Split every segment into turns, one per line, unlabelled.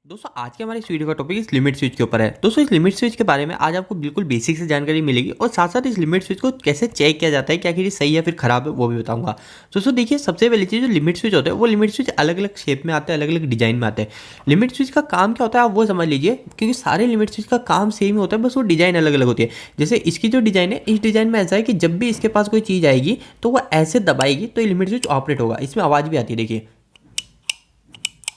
दोस्तों आज के हमारे इस वीडियो का टॉपिक इस लिमिट स्विच के ऊपर है। दोस्तों इस लिमिट स्विच के बारे में आज आपको बिल्कुल बेसिक से जानकारी मिलेगी और साथ साथ इस लिमिट स्विच को कैसे चेक किया जाता है कि आखिर ये सही है फिर खराब है वो भी बताऊंगा। दोस्तों देखिए, सबसे पहली चीज़ जो लिमिट स्विच होता है वो लिमिट स्विच अलग अलग शेप में आते हैं, अलग अलग डिजाइन में आते हैं। लिमिट स्विच का काम क्या होता है आप वो समझ लीजिए, क्योंकि सारे लिमिट स्विच का काम सेम ही होता है, बस वो डिजाइन अलग अलग होती है। जैसे इसकी जो डिजाइन है, इस डिजाइन में ऐसा है कि जब भी इसके पास कोई चीज़ आएगी तो वो ऐसे दबाएगी तो ये लिमिट स्विच ऑपरेट होगा। इसमें आवाज़ भी आती है, देखिए,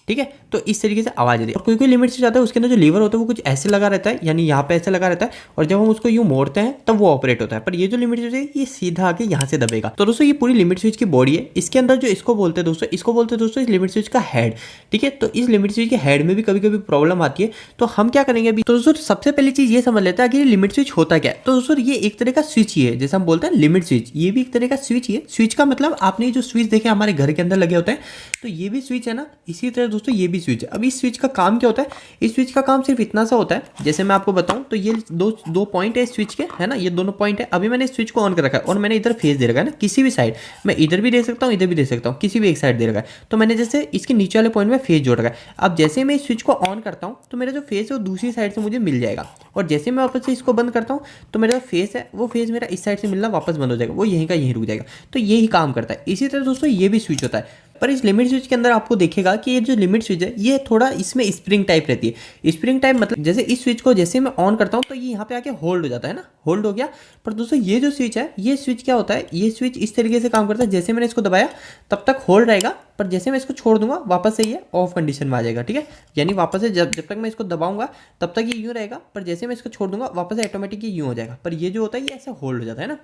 ठीक है। तो इस तरीके से आवाज आती है। और कोई कोई लिमिट स्विच आता है उसके अंदर जो लीवर होता है वो कुछ ऐसे लगा रहता है, यानी यहाँ पे ऐसे लगा रहता है, और जब हम उसको यूँ मोड़ते हैं तब वो ऑपरेट होता है। पर ये जो लिमिट स्विच है ये सीधा आके यहाँ से दबेगा। तो दोस्तों ये पूरी लिमिट स्विच की बॉडी है। इसके अंदर जो इसको बोलते हैं दोस्तों, इसको बोलते हैं दोस्तों इस लिमिट स्विच का हेड, ठीक है। तो इस लिमिट स्विच के हेड में भी कभी कभी प्रॉब्लम आती है। तो हम क्या करेंगे अभी, तो दोस्तों सबसे पहली चीज ये समझ लेते हैं कि ये लिमिट स्विच होता क्या है। तो दोस्तों ये एक तरह का स्विच ही है, जैसे हम बोलते हैं लिमिट स्विच, ये भी एक तरह का स्विच ही है। स्विच का मतलब आपने जो स्विच देखे हमारे घर के अंदर लगे होते हैं, तो ये भी स्विच है ना, इसी तरह दोस्तों ये भी स्विच है। अब इस स्विच का काम क्या होता है, इस स्विच का काम सिर्फ इतना सा होता है, जैसे मैं आपको बताऊं तो ये दो पॉइंट है इस स्विच के, है ना, ये दोनों पॉइंट है। अभी मैंने इस स्विच को ऑन कर रखा है और मैंने इधर फेस दे रखा है ना, किसी भी साइड मैं इधर भी दे सकता हूं, इधर भी दे सकता हूं, किसी भी एक साइड दे रखा है। तो मैंने जैसे इसके नीचे वाले पॉइंट में फेस जोड़ रखा है। अब जैसे मैं इस स्विच को ऑन करता हूं तो मेरा जो फेस है वो दूसरी साइड से मुझे मिल जाएगा, और जैसे मैं वापस से इसको बंद करता हूं तो मेरा जो फेस है वो फेस मेरा इस साइड से मिलना वापस बंद हो जाएगा, वो यहीं का यहीं रुक जाएगा। तो यही काम करता है। इसी तरह दोस्तों ये भी स्विच होता है। पर इस लिमिट स्विच के अंदर आपको देखेगा कि ये जो लिमिट स्विच है ये थोड़ा इसमें स्प्रिंग टाइप रहती है। स्प्रिंग टाइप मतलब जैसे इस स्विच को जैसे मैं ऑन करता हूं तो ये यहाँ पे आके होल्ड हो जाता है ना, होल्ड हो गया। पर दोस्तों ये जो स्विच है, ये स्विच क्या होता है, ये स्विच इस तरीके से काम करता है, जैसे मैंने इसको दबाया तब तक होल्ड रहेगा, पर जैसे मैं इसको छोड़ दूंगा वापस से ये ऑफ कंडीशन में आ जाएगा, ठीक है। यानी वापस से जब तक मैं इसको दबाऊंगा तब तक ये यूं रहेगा, पर जैसे मैं इसको छोड़ दूंगा वापस से ऑटोमेटिक ये यूं हो जाएगा। पर ये जो होता है ये ऐसे होल्ड हो जाता है ना।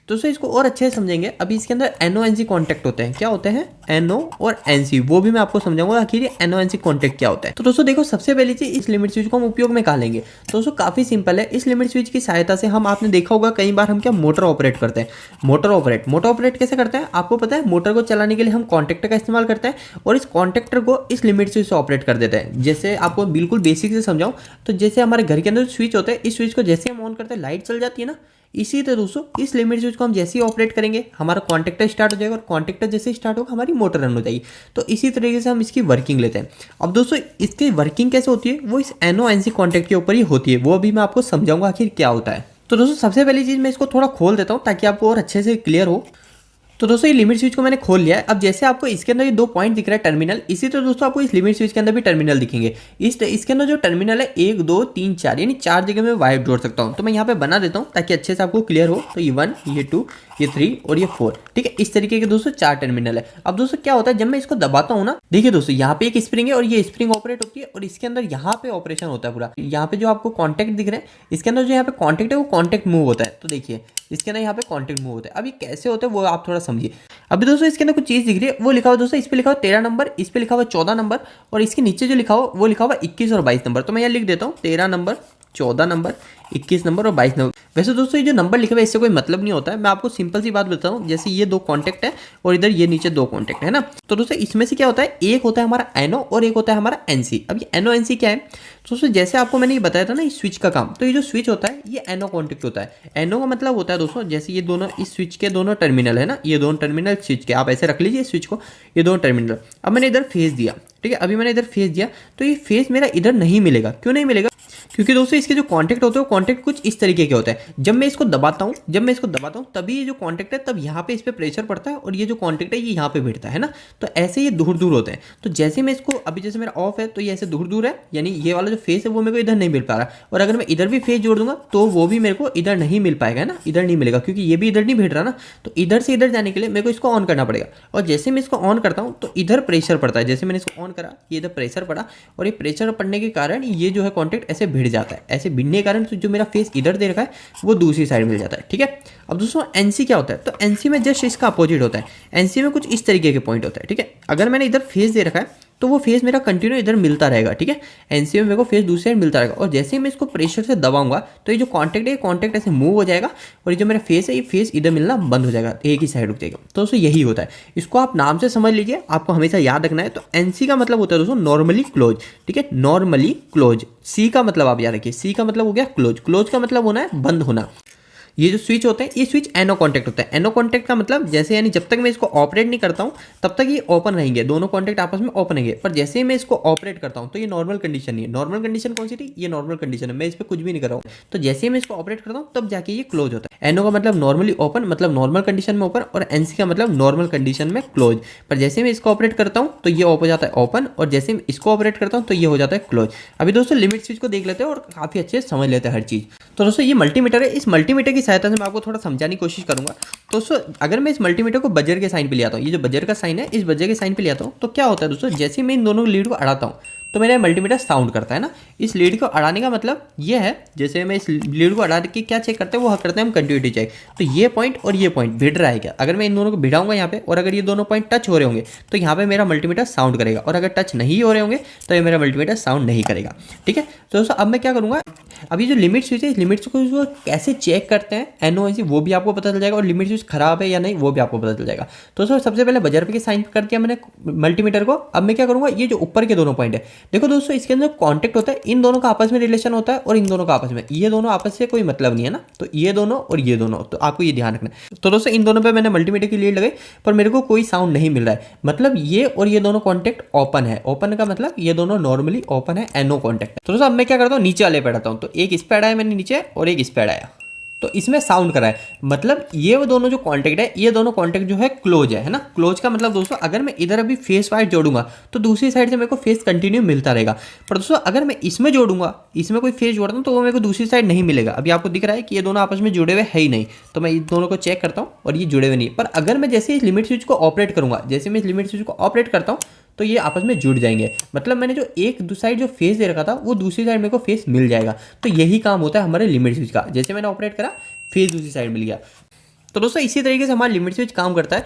दोस्तों इसको और अच्छे से समझेंगे। अभी इसके अंदर एनओ एनसी कॉन्टैक्ट होते हैं। क्या होते हैं एनओ और एनसी, वो भी मैं आपको समझाऊंगा आखिर ये एनओ एनसी कॉन्टैक्ट क्या होता है। तो दोस्तों देखो, सबसे पहली चीज इस लिमिट स्विच को हम उपयोग में कहाँ लेंगे। तो दोस्तों काफी सिंपल है। इस लिमिट स्विच की सहायता से हम, आपने देखा होगा कई बार हम क्या मोटर ऑपरेट करते हैं। मोटर ऑपरेट कैसे करते हैं आपको पता है। मोटर को चलाने के लिए हम कॉन्टैक्टर का इस्तेमाल करते हैं और इस कॉन्टैक्टर को इस लिमिट स्विच से ऑपरेट कर देते हैं। जैसे आपको बिल्कुल बेसिक से समझाऊं तो जैसे हमारे घर के अंदर स्विच होता है, इस स्विच को जैसे हम ऑन करते हैं लाइट चल जाती है ना, इसी तरह दोस्तों इस लिमिट स्विच को हम जैसे ही ऑपरेट करेंगे हमारा कॉन्टैक्टर स्टार्ट हो जाएगा, और कॉन्टैक्टर जैसे ही स्टार्ट होगा हमारी मोटर रन हो जाएगी। तो इसी तरीके से हम इसकी वर्किंग लेते हैं। अब दोस्तों इसकी वर्किंग कैसे होती है वो इस एनओ एनसी कॉन्टैक्ट के ऊपर ही होती है, वो अभी मैं आपको समझाऊंगा आखिर क्या होता है। तो दोस्तों सबसे पहली चीज़ मैं इसको थोड़ा खोल देता हूँ ताकि आपको और अच्छे से क्लियर हो। तो दोस्तों ये लिमिट स्विच को मैंने खोल लिया है। अब जैसे आपको इसके अंदर ये दो पॉइंट दिख रहा है टर्मिनल, इसी तरह दोस्तों आपको इस लिमिट स्विच के अंदर भी टर्मिनल दिखेंगे। इसके अंदर जो टर्मिनल है 1 2 3 4, यानी 4 जगह में वायर जोड़ सकता हूँ। तो मैं यहाँ पे बना देता हूँ ताकि अच्छे से आपको क्लियर हो। तो ये 1, ये 2, ये 3 और ये 4, ठीक है। इस तरीके के दोस्तों 4 टर्मिनल है। अब दोस्तों क्या होता है जब मैं इसको दबाता हूँ ना, देखिए दोस्तों यहाँ पे एक स्प्रिंग है और ये स्प्रिंग ऑपरेट होती है, और इसके अंदर यहाँ पे ऑपरेशन होता है पूरा। यहाँ पे जो आपको कॉन्टैक्ट दिख रहे हैं, इसके अंदर जो यहाँ पे कॉन्टैक्ट है वो कॉन्टैक्ट मूव होता है। तो देखिए इसके अंदर यहाँ पे कॉन्टैक्ट मूव होता है। अब ये कैसे होता है वो आप थोड़ा समझिए। अभी दोस्तों इसके अंदर कुछ चीज़ दिख रही है, वो लिखा हुआ दोस्तों, इस पे लिखा हुआ 13 नंबर, इस पे लिखा हुआ 14 नंबर, और इसके नीचे जो लिखा हुआ वो लिखा हुआ 21 और 22 नंबर। तो मैं यहाँ लिख देता हूँ 13 नंबर, 14 नंबर, 21 नंबर और 22 नंबर। वैसे दोस्तों ये जो नंबर लिखे हुए इससे कोई मतलब नहीं होता है। मैं आपको सिंपल सी बात बताता हूँ, जैसे ये 2 कॉन्टैक्ट है और इधर ये नीचे 2 कॉन्टैक्ट है ना। तो दोस्तों इसमें से क्या होता है, एक होता है हमारा एनओ और एक होता है हमारा एनसी। अब ये एनओ एनसी क्या है दोस्तों, जैसे आपको मैंने ये बताया था ना इस स्विच का काम, तो ये जो स्विच होता है ये एनओ कॉन्टैक्ट होता है। एनओ का मतलब होता है दोस्तों, जैसे ये दोनों इस स्विच के दोनों टर्मिनल है ना, ये दोनों टर्मिनल स्विच के, आप ऐसे रख लीजिए स्विच को, ये दोनों टर्मिनल। अब मैंने इधर फेस दिया, ठीक है। अभी मैंने इधर फेस दिया तो ये फेस मेरा इधर नहीं मिलेगा। क्यों नहीं मिलेगा, क्योंकि दोस्तों इसके जो कॉन्टैक्ट होते हैं कॉन्टैक्ट कुछ इस तरीके के होते हैं। जब मैं इसको दबाता हूँ तभी ये जो कॉन्टैक्ट है तब यहाँ पे इस पे प्रेशर पड़ता है, और ये जो कॉन्टैक्ट है ये यहाँ पे भिड़ता है ना। तो ऐसे ये दूर दूर होते हैं। तो जैसे मैं इसको, अभी जैसे मेरा ऑफ है तो ये ऐसे दूर दूर है, यानी ये वाला जो फेस है वो मेरे को इधर नहीं मिल पा रहा। और अगर मैं इधर भी फेस जोड़ दूंगा तो वो भी मेरे को इधर नहीं मिल पाएगा ना, इधर नहीं मिलेगा, क्योंकि ये भी इधर नहीं भिड़ रहा ना। तो इधर से इधर जाने के लिए मेरे को इसको ऑन करना पड़ेगा, और जैसे मैं इसको ऑन करता हूँ तो इधर प्रेशर पड़ता है। जैसे मैंने इसको ऑन करा, ये इधर प्रेशर पड़ा, और ये प्रेशर पड़ने के कारण ये जो है कॉन्टैक्ट ऐसे भिड़ जाता है। ऐसे भिड़ने के कारण जो मेरा फेस इधर दे रखा है वो दूसरी साइड मिल जाता है, ठीक है। अब दोस्तों एनसी क्या होता है, तो एनसी में जस्ट इसका अपोजिट होता है। एनसी में कुछ इस तरीके के पॉइंट होता है, ठीक है। अगर मैंने इधर फेस दे रखा है तो वो फेस मेरा कंटिन्यू इधर मिलता रहेगा, ठीक है। एनसी में मेरे को फेस दूसरी साइड मिलता रहेगा, और जैसे ही मैं इसको प्रेशर से दबाऊंगा तो ये जो कॉन्टैक्ट है कॉन्टैक्ट ऐसे मूव हो जाएगा, और ये जो मेरा फेस है ये फेस इधर मिलना बंद हो जाएगा, एक ही साइड रुक जाएगा। तो दोस्तों यही होता है। इसको आप नाम से समझ लीजिए, आपको हमेशा याद रखना है। तो एनसी का मतलब होता है दोस्तों नॉर्मली क्लोज, ठीक है, नॉर्मली क्लोज। सी का मतलब आप याद रखिए, सी का मतलब हो गया क्लोज। क्लोज का मतलब होना है बंद होना, ये जो स्विच होते हैं ये स्विच एनो कॉन्टैक्ट होता है। एनो कॉन्टैक्ट का मतलब जैसे यानी जब तक मैं इसको ऑपरेट नहीं करता हूँ तब तक ये ओपन रहेंगे, दोनों कॉन्टैक्ट आपस में ओपन रहेंगे। पर जैसे ही मैं इसको ऑपरेट करता हूँ तो ये नॉर्मल कंडीशन नहीं है। नॉर्मल कंडीशन कौन सी थी? ये नॉर्मल कंडीशन है, मैं इस पर कुछ भी नहीं कर रहा हूँ। तो जैसे ही मैं इसको ऑपरेट करता हूँ तब जाके ये क्लोज होता है। एनो का मतलब नॉर्मली ओपन, मतलब नॉर्मल कंडीशन में ओपन, और एनसी का मतलब नॉर्मल कंडीशन में क्लोज। पर जैसे मैं इसको ऑपरेट करता हूँ तो ये हो जाता है ओपन, और जैसे मैं इसको ऑपरेट करता हूँ तो ये हो जाता है क्लोज। अभी दोस्तों लिमिट स्विच को देख लेते हैं और काफी अच्छे से समझ लेते हैं हर चीज। तो दोस्तों ये मल्टीमीटर है, इस मल्टीमीटर की सहायता से मैं आपको थोड़ा समझाने की कोशिश करूंगा। दोस्तों अगर मैं इस मल्टीमीटर को बजर के साइन पे ले आता हूँ, ये जो बजर का साइन है इस बजर के साइन पे ले आता हूँ, तो क्या होता है दोस्तों, जैसे मैं इन दोनों लीड को अड़ाता हूँ तो मेरा मल्टीमीटर साउंड करता है ना। इस लीड को अड़ाने का मतलब ये है, जैसे मैं इस लीड को अड़ा के क्या चेक करते हैं, वो करते हैं हम कंटिन्यूटी चेक। तो ये पॉइंट और ये पॉइंट भिड़ रहा है क्या? अगर मैं इन दोनों को भिड़ाऊंगा यहाँ पे और अगर ये दोनों पॉइंट टच हो रहे होंगे तो यहाँ पे मेरा मल्टीमीटर साउंड करेगा, और अगर टच नहीं हो रहे होंगे तो ये मेरा मल्टीमीटर साउंड नहीं करेगा। ठीक है, तो दोस्तों अब मैं क्या करूँगा, अभी जो लिमिट स्विच है इस लिमिट स्विच को कैसे चेक करते हैं एनओएनसी वो भी आपको पता चल जाएगा, और लिमिट स्विच खराब है या नहीं वो भी आपको पता चल जाएगा। तो दोस्तों सबसे पहले बजर पे के साइन कर दिया मैंने मल्टीमीटर को। अब मैं क्या करूँगा, ये जो ऊपर के दोनों पॉइंट है देखो दोस्तों, इसके अंदर कॉन्टेक्ट होता है, इन दोनों का आपस में रिलेशन होता है और इन दोनों का आपस में, ये दोनों आपस से कोई मतलब नहीं है ना, तो ये दोनों और ये दोनों, तो आपको ये ध्यान रखना है। तो दोस्तों इन दोनों पे मैंने मल्टीमीटर की लीड लगाई पर मेरे को कोई साउंड नहीं मिल रहा है, मतलब ये और ये दोनों कॉन्टेक्ट ओपन है। ओपन का मतलब ये दोनों नॉर्मली ओपन है, एनो कॉन्टेक्ट। तो दोस्तों अब मैं क्या करता हूँ, नीचे वाले पे अड़ाता हूँ। तो एक इस पे अड़ाया मैंने नीचे और एक इस पे अड़ाया, तो इसमें साउंड कर रहा है, मतलब ये वो दोनों जो कॉन्टेक्ट है ये दोनों कॉन्टेक्ट जो है क्लोज है ना। क्लोज का मतलब दोस्तों अगर मैं इधर अभी फेस वाइज जोड़ूंगा तो दूसरी साइड से मेरे को फेस कंटिन्यू मिलता रहेगा। पर दोस्तों अगर मैं इसमें जोड़ूंगा, इसमें कोई फेस जोड़ता हूँ तो वो मेरे को दूसरी साइड नहीं मिलेगा। अभी आपको दिख रहा है कि ये दोनों आपस में जुड़े हुए है ही नहीं, तो मैं इन दोनों को चेक करता हूँ और ये जुड़े हुए नहीं। पर अगर मैं जैसे इस लिमिट स्विच को ऑपरेट करूंगा, जैसे मैं इस लिमिट स्विच को ऑपरेट करता हूँ तो ये आपस में जुड़ जाएंगे, मतलब मैंने जो एक साइड जो फेस दे रखा था वो दूसरी साइड मेरे को फेस मिल जाएगा। तो यही काम होता है हमारे लिमिट स्विच का, जैसे मैंने ऑपरेट करा फेस दूसरी साइड मिल गया। तो दोस्तों इसी तरीके से हमारा लिमिट स्विच काम करता है।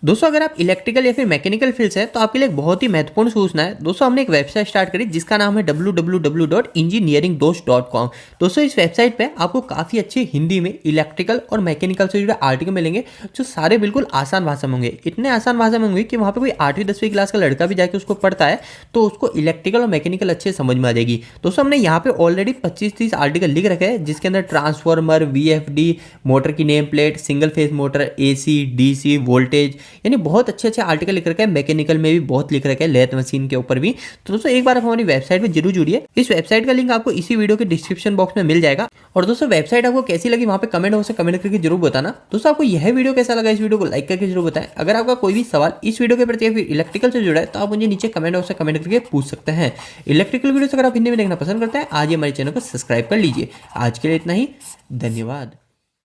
दोस्तों अगर आप इलेक्ट्रिकल या फिर मैकेनिकल फील्ड है तो आपके लिए एक बहुत ही महत्वपूर्ण सूचना है। दोस्तों हमने एक वेबसाइट स्टार्ट करी जिसका नाम है www.engineeringdost.com। दोस्तों इस वेबसाइट पे आपको काफ़ी अच्छे हिंदी में इलेक्ट्रिकल और मैकेनिकल से जुड़े आर्टिकल मिलेंगे जो सारे बिल्कुल आसान भाषा में होंगे। इतने आसान भाषा में होंगे कि वहाँ पे कोई 8वीं 10वीं क्लास का लड़का भी जाके उसको पढ़ता है तो उसको इलेक्ट्रिकल और मैकेनिकल अच्छे समझ में आ जाएगी। दोस्तों हमने यहाँ पे ऑलरेडी 25-30 आर्टिकल लिख रखे हैं जिसके अंदर ट्रांसफार्मर, VFD, मोटर की name plate, single phase motor, AC, DC, voltage, यानी बहुत अच्छे अच्छे आर्टिकल लिख रखे हैं। मैकेनिकल में भी बहुत लिख रखे हैं, लेथ मशीन के ऊपर भी। तो दोस्तों एक बार आप हमारी वेबसाइट पे जरूर जुड़िए। इस वेबसाइट का लिंक आपको इसी वीडियो के डिस्क्रिप्शन बॉक्स में मिल जाएगा। और दोस्तों वेबसाइट आपको कैसी लगी वहाँ पे कमेंट बॉक्स में कमेंट करके जरूर बताना। दोस्तों आपको यह वीडियो कैसा लगा, इस वीडियो को लाइक करके जरूर बताएं। अगर आपका कोई भी सवाल इस वीडियो के प्रति या फिर इलेक्ट्रिकल से जुड़ा है तो आप मुझे नीचे कमेंट बॉक्स में कमेंट करके पूछ सकते हैं। इलेक्ट्रिकल वीडियो अगर आप हिंदी में देखना पसंद करते हैं आज ही हमारे चैनल को सब्सक्राइब कर लीजिए। आज के लिए इतना ही, धन्यवाद।